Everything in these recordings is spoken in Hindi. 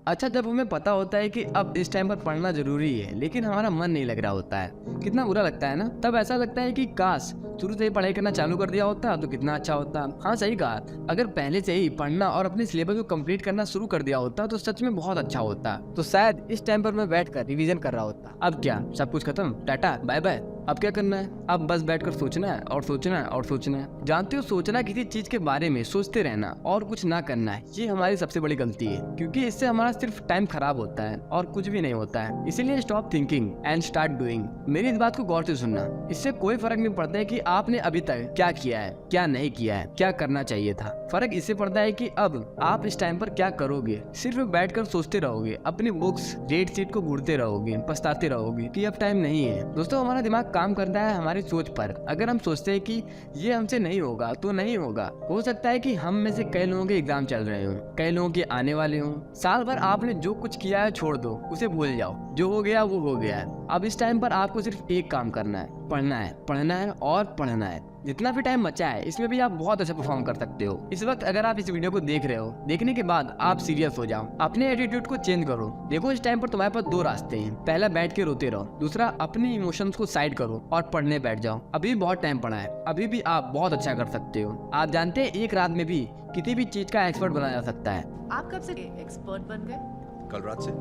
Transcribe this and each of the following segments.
अच्छा, जब हमें पता होता है कि अब इस टाइम पर पढ़ना जरूरी है लेकिन हमारा मन नहीं लग रहा होता है, कितना बुरा लगता है ना। तब ऐसा लगता है कि काश शुरू से ही पढ़ाई करना चालू कर दिया होता तो कितना अच्छा होता। हाँ सही कहा, अगर पहले से ही पढ़ना और अपने सिलेबस को कंप्लीट करना शुरू कर दिया होता तो सच में बहुत अच्छा होता। तो शायद इस टाइम पर मैं बैठकर रिवीजन कर रहा होता। अब क्या सब कुछ खत्म, टाटा बाय बाय। अब क्या करना है? अब बस बैठकर सोचना है और सोचना है और सोचना है। जानते हो, सोचना किसी चीज के बारे में सोचते रहना और कुछ ना करना है, ये हमारी सबसे बड़ी गलती है, क्योंकि इससे हमारा सिर्फ टाइम खराब होता है और कुछ भी नहीं होता है। इसीलिए stop thinking and start doing. मेरी इस बात को गौर से सुनना, इससे कोई फर्क नहीं पड़ता है कि आपने अभी तक क्या किया है, क्या नहीं किया है, क्या करना चाहिए था। फर्क इससे पड़ता है कि अब आप इस टाइम पर क्या करोगे। सिर्फ बैठकर सोचते रहोगे, अपनी बुक्स डेट शीट को घूरते रहोगे, पछताते रहोगे कि अब टाइम नहीं है। दोस्तों, हमारा दिमाग काम करता है हमारी सोच पर। अगर हम सोचते हैं कि ये हमसे नहीं होगा तो नहीं होगा। हो सकता है कि हम में से कई लोगों के एग्जाम चल रहे हों, कई लोगों के आने वाले हों। साल भर आपने जो कुछ किया है छोड़ दो, उसे भूल जाओ। जो हो गया वो हो गया है। अब इस टाइम पर आपको सिर्फ एक काम करना है, पढ़ना है, पढ़ना है और पढ़ना है। जितना भी टाइम बचा है इसमें भी आप बहुत अच्छा परफॉर्म कर सकते हो। इस वक्त अगर आप इस वीडियो को देख रहे हो, देखने के बाद आप सीरियस हो जाओ, अपने एटीट्यूड को चेंज करो। देखो, इस टाइम पर तुम्हारे पास दो रास्ते हैं। पहला, बैठ के रोते रहो। दूसरा, अपने इमोशंस को साइड करो और पढ़ने बैठ जाओ। अभी बहुत टाइम पड़ा है, अभी भी आप बहुत अच्छा कर सकते हो। आप जानते हैं, एक रात में भी किसी भी चीज का एक्सपर्ट बना जा सकता है। आप कब से एक्सपर्ट बन गए? कल रात से।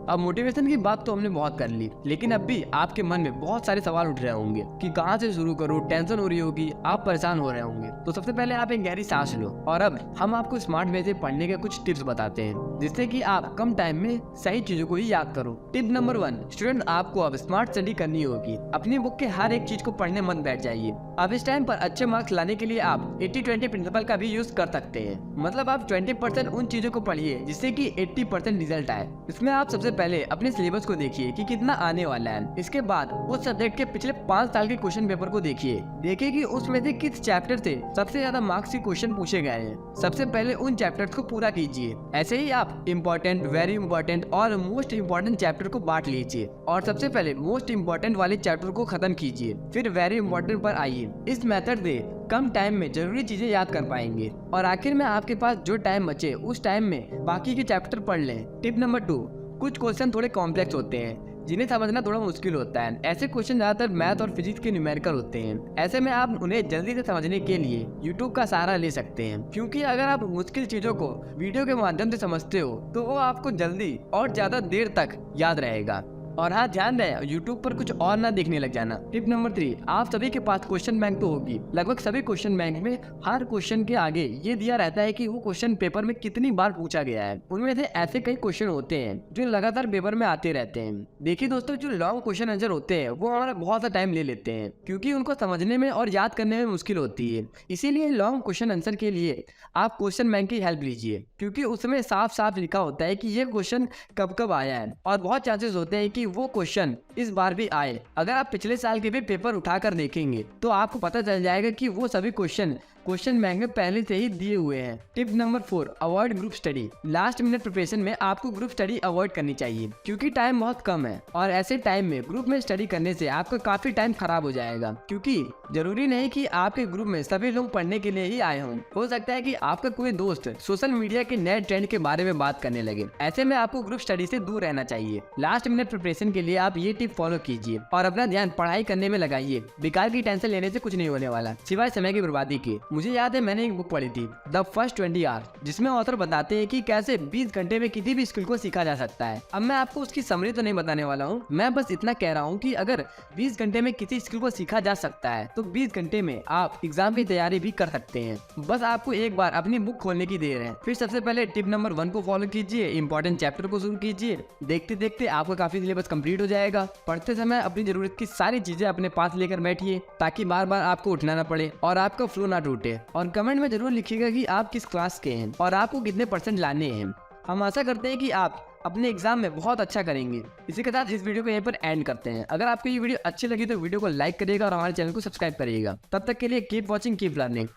अब मोटिवेशन की बात तो हमने बहुत कर ली, लेकिन अब भी आपके मन में बहुत सारे सवाल उठ रहे होंगे कि कहाँ से शुरू करूँ, टेंशन हो रही होगी, आप परेशान हो रहे होंगे। तो सबसे पहले आप एक गहरी सांस लो और अब हम आपको स्मार्ट वे से पढ़ने के कुछ टिप्स बताते हैं, जिससे कि आप कम टाइम में सही चीजों को ही याद करो। टिप नंबर 1, स्टूडेंट, आपको अब स्मार्ट स्टडी करनी होगी। अपनी बुक के हर एक चीज को पढ़ने मत बैठ जाइए। अब इस टाइम पर अच्छे मार्क्स लाने के लिए आप 80-20 प्रिंसिपल का भी यूज कर सकते हैं। मतलब आप 20% उन चीजों को पढ़िए जिससे कि 80% रिजल्ट आए। इसमें आप सबसे पहले अपने सिलेबस को देखिए कि कितना आने वाला है। इसके बाद उस सब्जेक्ट के पिछले 5 साल के क्वेश्चन पेपर को देखिए कि उसमें से किस चैप्टर से सबसे ज्यादा मार्क्स के क्वेश्चन पूछे गए हैं। सबसे पहले उन चैप्टर्स को पूरा कीजिए। ऐसे ही आप इम्पोर्टेंट, वेरी इंपॉर्टेंट और मोस्ट इम्पोर्टेंट चैप्टर को बांट लीजिए और सबसे पहले मोस्ट इम्पोर्टेंट वाले चैप्टर को खत्म कीजिए, फिर वेरी इंपॉर्टेंट पर आइए। इस मेथड से कम टाइम में जरूरी चीजें याद कर पाएंगे और आखिर में आपके पास जो टाइम बचे उस टाइम में बाकी के चैप्टर पढ़ लें। टिप नंबर 2, कुछ क्वेश्चन थोड़े कॉम्प्लेक्स होते हैं जिन्हें समझना थोड़ा मुश्किल होता है। ऐसे क्वेश्चन ज्यादातर मैथ और फिजिक्स के न्यूमेरिकल होते हैं। ऐसे में आप उन्हें जल्दी से समझने के लिए YouTube का सहारा ले सकते हैं, क्योंकि अगर आप मुश्किल चीजों को वीडियो के माध्यम से समझते हो तो वो आपको जल्दी और ज्यादा देर तक याद रहेगा। और हाँ, ध्यान रहे YouTube पर कुछ और ना देखने लग जाना। टिप नंबर 3, आप सभी के पास क्वेश्चन बैंक तो होगी। लगभग सभी क्वेश्चन बैंक में हर क्वेश्चन के आगे ये दिया रहता है कि वो क्वेश्चन पेपर में कितनी बार पूछा गया है। उनमें से ऐसे कई क्वेश्चन होते हैं जो लगातार पेपर में आते रहते हैं। देखिए दोस्तों, जो लॉन्ग क्वेश्चन आंसर होते हैं वो हमारा बहुत सा टाइम ले लेते हैं, क्योंकि उनको समझने में और याद करने में मुश्किल होती है। इसीलिए लॉन्ग क्वेश्चन आंसर के लिए आप क्वेश्चन बैंक की हेल्प लीजिए, क्योंकि उसमें साफ साफ लिखा होता है कि ये क्वेश्चन कब कब आया है और बहुत चांसेस होते हैं कि वो क्वेश्चन इस बार भी आए। अगर आप पिछले साल के भी पेपर उठाकर देखेंगे तो आपको पता चल जाएगा कि वो सभी क्वेश्चन बैंक में पहले से ही दिए हुए हैं। Tip number 4, avoid group study. Last minute preparation में आपको ग्रुप स्टडी अवॉइड करनी चाहिए, क्योंकि टाइम बहुत कम है और ऐसे टाइम में ग्रुप में स्टडी करने से आपका काफी टाइम खराब हो जाएगा, क्योंकि जरूरी नहीं कि आपके ग्रुप में सभी लोग पढ़ने के लिए ही आए हों। हो सकता है कि आपका कोई दोस्त सोशल मीडिया के नए ट्रेंड के बारे में बात करने लगे। ऐसे में आपको ग्रुप स्टडी से दूर रहना चाहिए। लास्ट मिनट प्रिपरेशन के लिए आप ये टिप फॉलो कीजिए और अपना ध्यान पढ़ाई करने में लगाइए। बेकार की टेंशन लेने से कुछ नहीं होने वाला, सिवाय समय की बर्बादी के। मुझे याद है, मैंने एक बुक पढ़ी थी, द फर्स्ट 20 आवर्स, जिसमें ऑथर बताते हैं कि कैसे 20 घंटे में किसी भी स्किल को सीखा जा सकता है। अब मैं आपको उसकी समरी तो नहीं बताने वाला हूँ, मैं बस इतना कह रहा हूँ कि अगर 20 घंटे में किसी स्किल को सीखा जा सकता है तो 20 घंटे में आप एग्जाम की तैयारी भी कर सकते हैं। बस आपको एक बार अपनी बुक खोलने की देर है। फिर सबसे पहले टिप नंबर 1 को फॉलो कीजिए, इंपॉर्टेंट चैप्टर को शुरू कीजिए। देखते देखते आपका काफी सिलेबस कंप्लीट हो जाएगा। पढ़ते समय अपनी जरूरत की सारी चीजें अपने पास लेकर बैठिए, ताकि बार बार आपको उठना ना पड़े और आपका फ्लो ना टूटे। और कमेंट में जरूर लिखिएगा कि आप किस क्लास के हैं और आपको कितने % लाने हैं। हम आशा करते हैं कि आप अपने एग्जाम में बहुत अच्छा करेंगे। इसी के साथ इस वीडियो को यहीं पर एंड करते हैं। अगर आपको ये वीडियो अच्छी लगी तो वीडियो को लाइक करिएगा और हमारे चैनल को सब्सक्राइब करिएगा। तब तक के लिए कीप वॉचिंग, कीप लर्निंग।